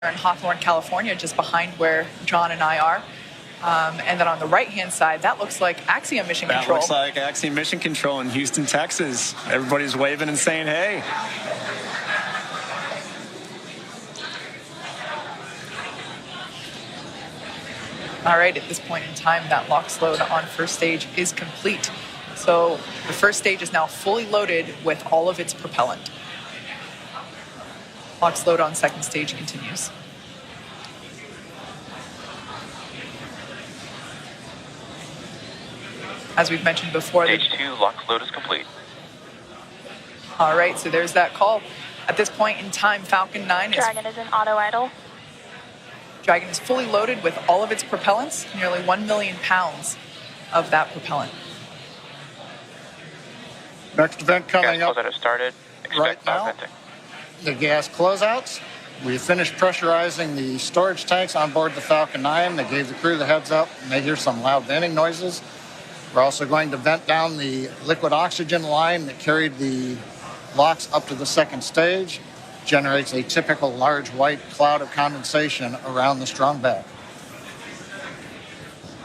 in Hawthorne, California, just behind where John and I are. And then on the right-hand side, that looks like Axiom Mission Control. That looks like Axiom Mission Control in Houston, Texas. Everybody's waving and saying, hey. All right, at this point in time, that LOX load on first stage is complete. So the first stage is now fully loaded with all of its propellant. LOX load on second stage continues. As we've mentioned before, Stage 2 LOX load is complete. All right, so there's that call. At this point in time, Falcon 9 Dragon is in auto idle. Dragon is fully loaded with all of its propellants, nearly 1 million pounds of that propellant. Next event coming gas up closeout has started. Expect right now, venting. the gas closeouts. We finished pressurizing the storage tanks on board the Falcon 9. They gave the crew the heads up, and they hear some loud venting noises. We're also going to vent down the liquid oxygen line that carried the LOX up to the second stage. Generates a typical large white cloud of condensation around the strong back.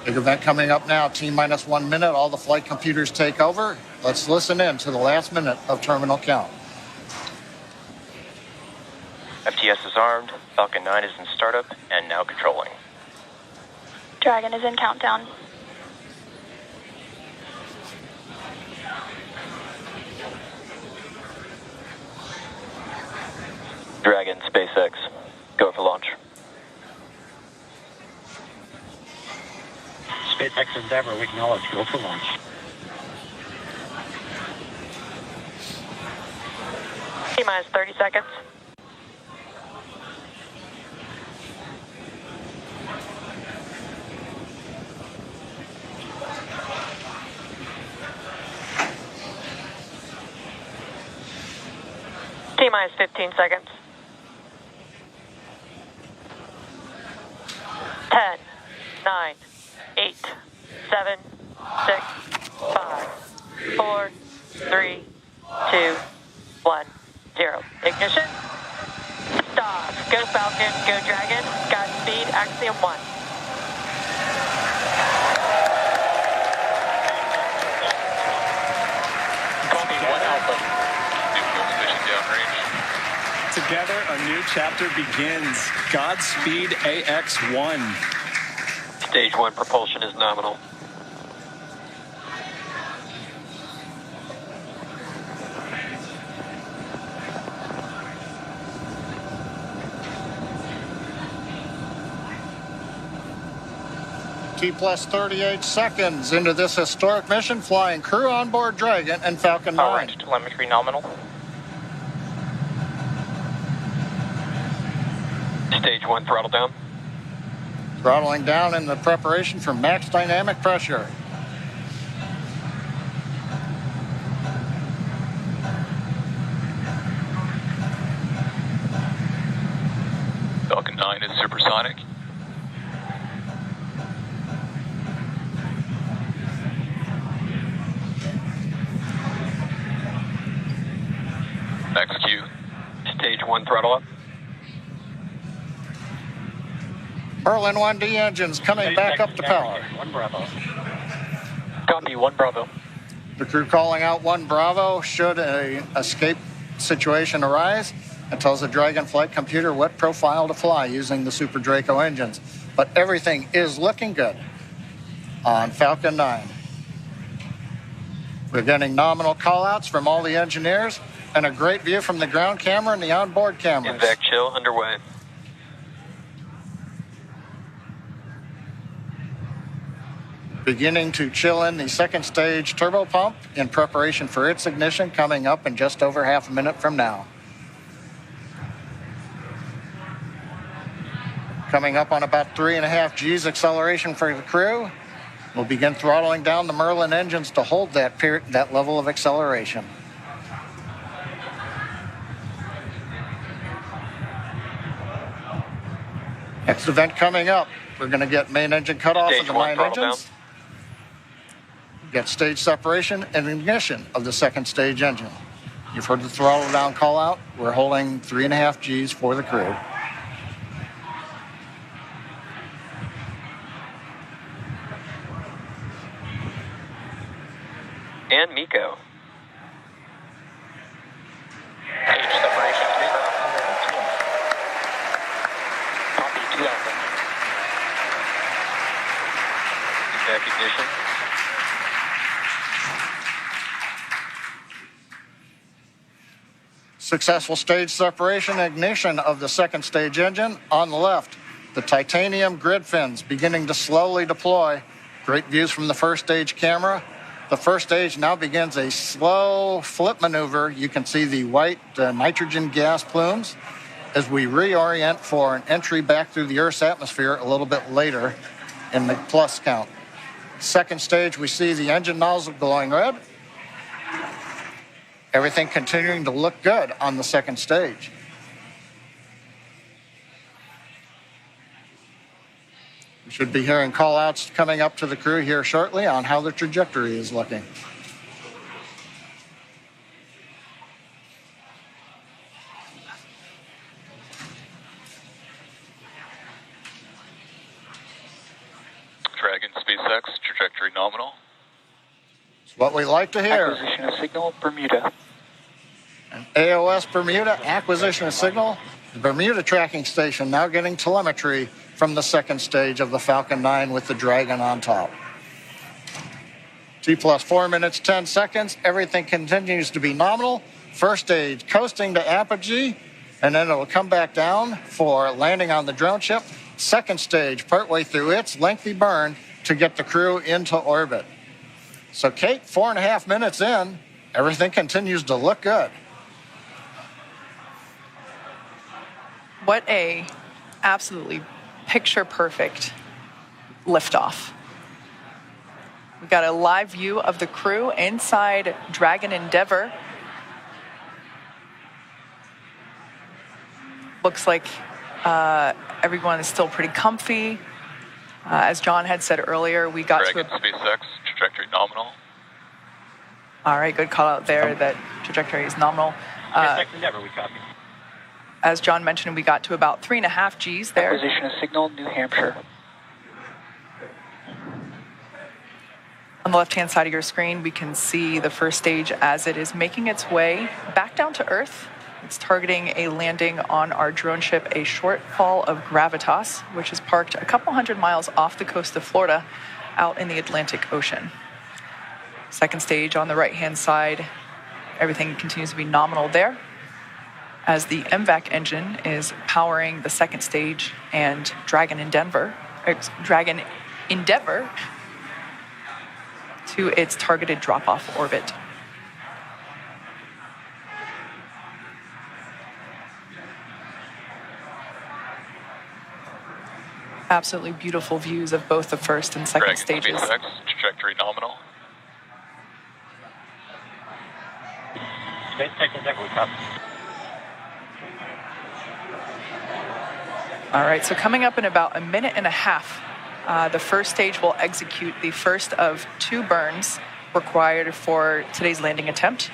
Big event coming up now, T-minus 1 minute. All the flight computers take over. Let's listen in to the last minute of terminal count. FTS is armed. Falcon 9 is in startup and now controlling. Dragon is in countdown. Dragon, SpaceX, go for launch. SpaceX Endeavour, we acknowledge, go for launch. T-minus 30 seconds. T-minus 15 seconds. 10, 9, 8, 7, 6, 5, 4, 3, 2, 1, 0. Ignition. Stop. Go Falcon, go Dragon. Godspeed, Axiom 1. Call me 1 Alpha. New fuel station downrange. Together, a new chapter begins. Godspeed AX-1. Stage 1 propulsion is nominal. T plus 38 seconds into this historic mission, flying crew on board Dragon and Falcon 9. Power range telemetry nominal. Stage 1 throttle down. Throttling down in the preparation for max dynamic pressure. Falcon 9 is supersonic. XQ. Stage 1 throttle up. Merlin 1D engines coming back up to power. 1 Bravo. Copy, 1 Bravo. The crew calling out 1 Bravo should a escape situation arise. It tells the Dragon flight computer what profile to fly using the Super Draco engines. But everything is looking good on Falcon 9. We're getting nominal callouts from all the engineers and a great view from the ground camera and the onboard cameras. Invac chill underway. Beginning to chill in the second stage turbo pump in preparation for its ignition coming up in just over half a minute from now. Coming up on about 3.5 G's acceleration for the crew. We'll begin throttling down the Merlin engines to hold that level of acceleration. Next event coming up, we're going to get main engine cutoff of the 9 engines. Down. Get stage separation and ignition of the second stage engine. You've heard the throttle down call out. We're holding 3.5 G's for the crew. Nico. Stage separation 3 Copy 2 Alpha. Back ignition. Successful stage separation, ignition of the second stage engine. On the left, the titanium grid fins beginning to slowly deploy. Great views from the first stage camera. The first stage now begins a slow flip maneuver. You can see the white nitrogen gas plumes as we reorient for an entry back through the Earth's atmosphere a little bit later in the plus count. Second stage, we see the engine nozzle glowing red. Everything continuing to look good on the second stage. We should be hearing call-outs coming up to the crew here shortly on how the trajectory is looking. Dragon SpaceX, trajectory nominal. It's what we like to hear. Acquisition of signal, Bermuda. AOS Bermuda, acquisition of signal. The Bermuda tracking station now getting telemetry from the second stage of the Falcon 9 with the Dragon on top. T plus 4 minutes, 10 seconds. Everything continues to be nominal. First stage coasting to apogee, and then it will come back down for landing on the drone ship. Second stage, partway through its lengthy burn to get the crew into orbit. So, Kate, 4.5 minutes in, everything continues to look good. What a absolutely picture-perfect liftoff. We've got a live view of the crew inside Dragon Endeavour. Looks like everyone is still pretty comfy. As John had said earlier, we got Dragon SpaceX, trajectory nominal. All right, good call out there that trajectory is nominal. SpaceX Endeavour, we copy. As John mentioned, we got to about 3.5 Gs there. Acquisition of signal, New Hampshire. On the left-hand side of your screen, we can see the first stage as it is making its way back down to Earth. It's targeting a landing on our drone ship, a shortfall of Gravitas, which is parked a couple hundred miles off the coast of Florida out in the Atlantic Ocean. Second stage on the right-hand side, everything continues to be nominal there, as the MVAC engine is powering the second stage and Dragon Endeavour to its targeted drop-off orbit. Absolutely beautiful views of both the first and second Dragon stages. SpaceX, trajectory nominal. SpaceX Endeavour, we copy. All right, so coming up in about 1.5 minutes, the first stage will execute the first of 2 burns required for today's landing attempt.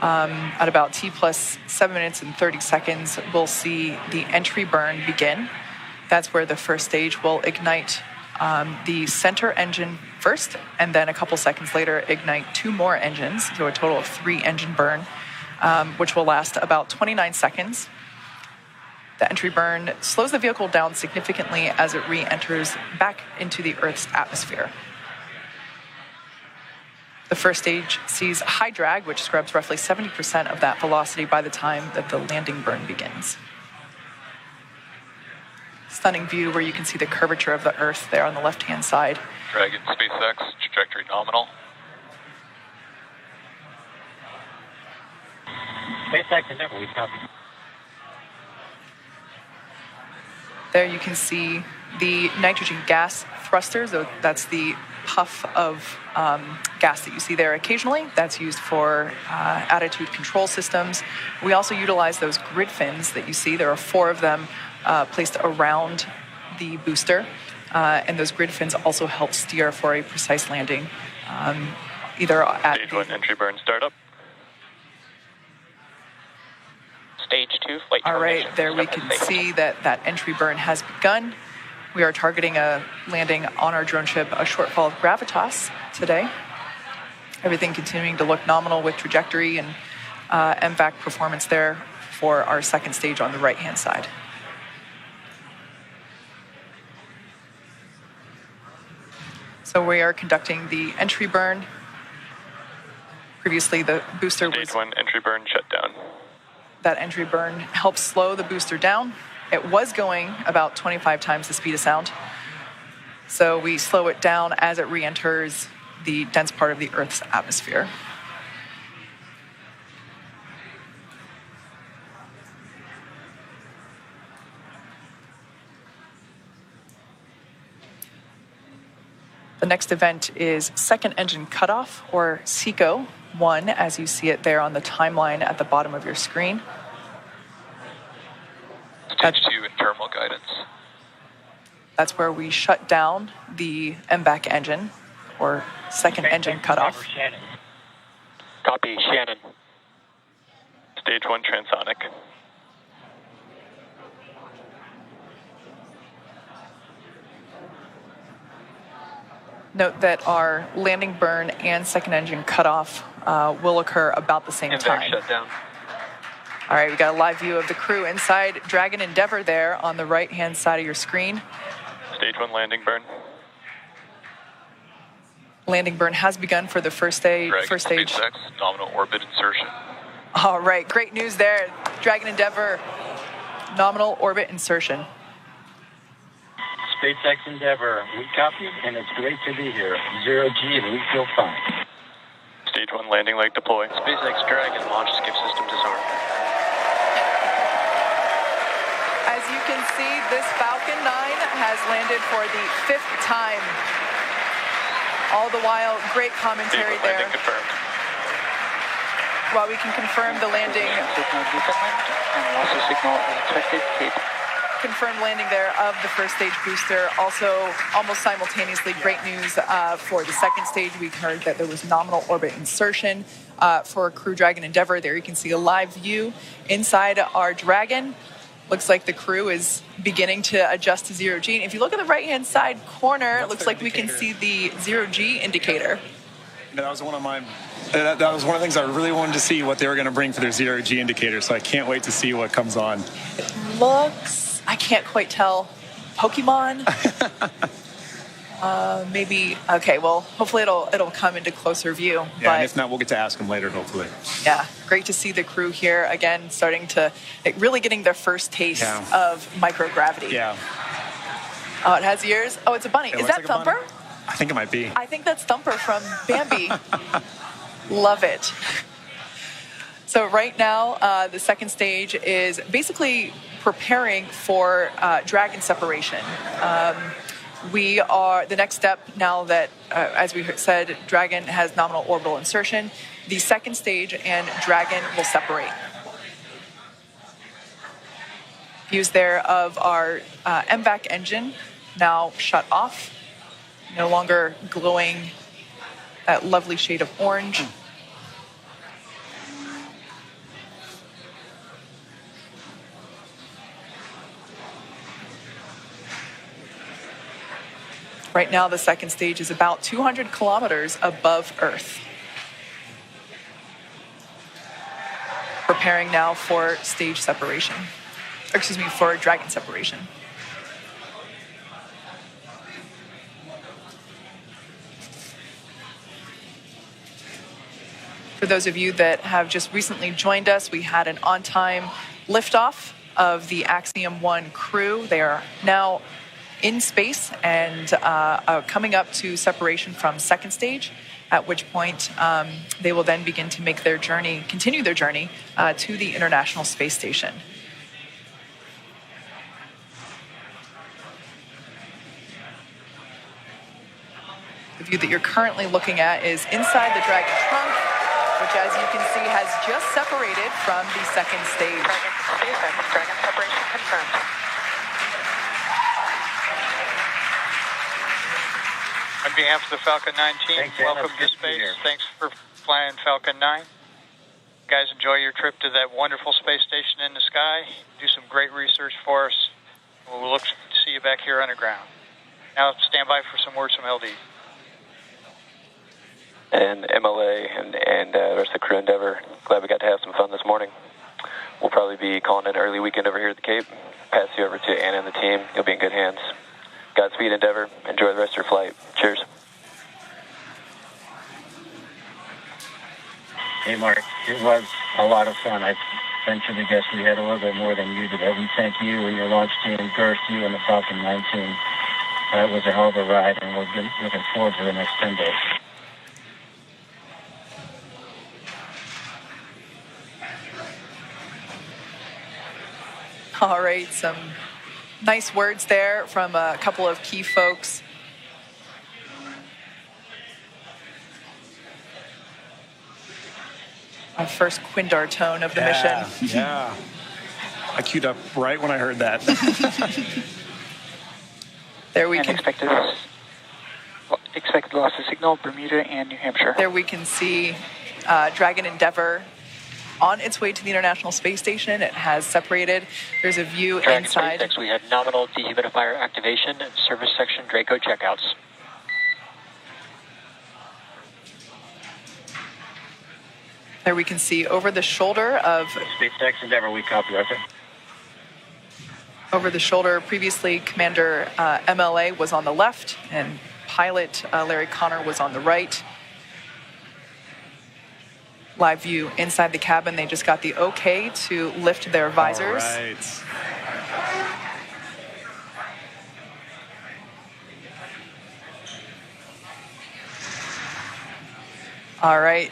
At about T plus 7 minutes and 30 seconds, we'll see the entry burn begin. That's where the first stage will ignite the center engine first, and then a couple seconds later, ignite 2 more engines, so a total of 3 engine burn, which will last about 29 seconds. The entry burn slows the vehicle down significantly as it re-enters back into the Earth's atmosphere. The first stage sees high drag, which scrubs roughly 70% of that velocity by the time that the landing burn begins. Stunning view where you can see the curvature of the Earth there on the left-hand side. Dragon SpaceX, trajectory nominal. SpaceX Endeavour, we copy. There you can see the nitrogen gas thrusters. So that's the puff of gas that you see there occasionally. That's used for attitude control systems. We also utilize those grid fins that you see. There are 4 of them placed around the booster. And those grid fins also help steer for a precise landing, either at Stage 1 entry burn startup. Stage 2 flight All right, termination. there we can see that entry burn has begun. We are targeting a landing on our drone ship, a shortfall of Gravitas today. Everything continuing to look nominal with trajectory and MVAC performance there for our second stage on the right-hand side. So we are conducting the entry burn. Previously, the booster was... Stage 1 entry burn shutdown. That entry burn helps slow the booster down. It was going about 25 times the speed of sound. So we slow it down as it re-enters the dense part of the Earth's atmosphere. The next event is second engine cutoff, or SECO 1, as you see it there on the timeline at the bottom of your screen. Stage 2 and terminal guidance. That's where we shut down the MVAC engine, or second engine cutoff. Shannon. Copy, Shannon. Stage 1 transonic. Note that our landing burn and second engine cutoff will occur about the same time. Shutdown. All right, we got a live view of the crew inside Dragon Endeavour there on the right-hand side of your screen. Stage 1 landing burn. Landing burn has begun for the first stage. Dragon SpaceX nominal orbit insertion. All right, great news there. Dragon Endeavour nominal orbit insertion. SpaceX Endeavour, we copy, and it's great to be here. 0G, and we feel fine. Stage 1 landing leg deploy. SpaceX Dragon launch skip system disarmed. As you can see, this Falcon 9 has landed for the 5th time. All the while, great commentary there. Landing confirmed. While we can confirm the landing, Signal determined and loss of signal expected. Keep. confirmed landing there of the first stage booster. Also, almost simultaneously, great news for the second stage. We heard that there was nominal orbit insertion for Crew Dragon Endeavour. There you can see a live view inside our Dragon. Looks like the crew is beginning to adjust to 0G. And if you look at the right-hand side corner, it looks like we can see the 0G indicator. That was one of my. That was one of the things I really wanted to see what they were going to bring for their 0G indicator. So I can't wait to see what comes on. It looks, I can't quite tell, Pokemon. Maybe. Okay. Well, hopefully it'll come into closer view. Yeah, but and if not, we'll get to ask them later, hopefully. yeah, great to see the crew here again, starting to really getting their first taste of microgravity. Yeah. Oh, it has ears. Oh, it's a bunny. It Is looks that like a bunny. Thumper? I think it might be. I think that's Thumper from Bambi. Love it. So right now, the second stage is basically preparing for Dragon separation. We are the next step now that, as we said, Dragon has nominal orbital insertion. The second stage and Dragon will separate. Views there of our MVAC engine now shut off, no longer glowing that lovely shade of orange. Right now, the second stage is about 200 kilometers above Earth. Preparing now for stage separation. Or, excuse me, for Dragon separation. For those of you that have just recently joined us, we had an on-time liftoff of the Axiom 1 crew. They are now in space and coming up to separation from second stage, at which point they will then begin to make their journey, continue their journey to the International Space Station. The view that you're currently looking at is inside the Dragon trunk, which, as you can see, has just separated from the second stage. Dragon separation confirmed. On behalf of the Falcon 9 team, Thanks, Anna. welcome to It's good to be space. here. Thanks for flying Falcon 9. You guys enjoy your trip to that wonderful space station in the sky. Do some great research for us. We'll look to see you back here underground. Now stand by for some words from LD. and MLA and the rest of the crew Endeavor. Glad we got to have some fun this morning. We'll probably be calling an early weekend over here at the Cape. Pass you over to Anna and the team. You'll be in good hands. Godspeed, Endeavor. Enjoy the rest of your flight. Cheers. Hey, Mark, it was a lot of fun. I venture to guess we had a little bit more than you did. We thank you and your launch team, Girth, you and the Falcon 9 team. It was a hell of a ride, and we're looking forward to the next 10 days. All right, some nice words there from a couple of key folks. Our first Quindar tone of the mission. Yeah. I queued up right when I heard that. There we And can expected loss of signal, Bermuda and New Hampshire. There we can see Dragon Endeavour on its way to the International Space Station. It has separated. There's a view Dragon inside. SpaceX, we had nominal dehumidifier activation and service section Draco checkouts. There we can see over the shoulder of SpaceX Endeavor, we copy, Arthur. over the shoulder. Previously, Commander MLA was on the left, and pilot Larry Connor was on the right. Live view inside the cabin. They just got the okay to lift their visors. All right. All right.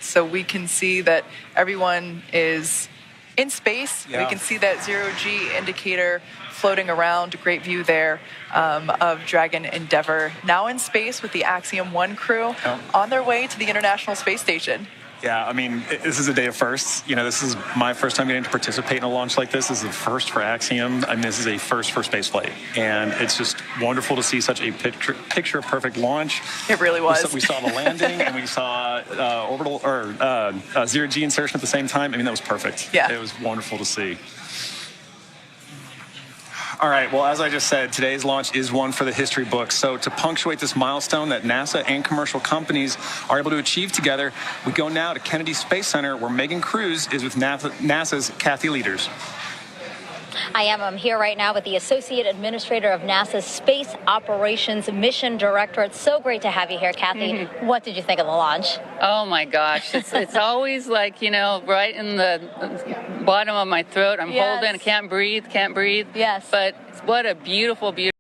So we can see that everyone is in space. Yeah. We can see that zero-G indicator floating around. Great view there of Dragon Endeavour. Now in space with the Axiom 1 crew on their way to the International Space Station. Yeah, I mean, this is a day of firsts. You know, this is my first time getting to participate in a launch like this. This is the first for Axiom. I mean, this is a first for spaceflight. And it's just wonderful to see such a picture of perfect launch. It really was. We saw the landing and we saw orbital or zero-G insertion at the same time. I mean, that was perfect. Yeah. It was wonderful to see. All right, well, as I just said, today's launch is one for the history books. So to punctuate this milestone that NASA and commercial companies are able to achieve together, we go now to Kennedy Space Center, where Megan Cruz is with NASA's Kathy Leaders. I am. I'm here right now with the Associate Administrator of NASA's Space Operations Mission Director. It's so great to have you here, Kathy. Mm-hmm. What did you think of the launch? Oh, my gosh. It's always like, you know, right in the bottom of my throat. I'm holding, I can't breathe. Yes. But what a beautiful, beautiful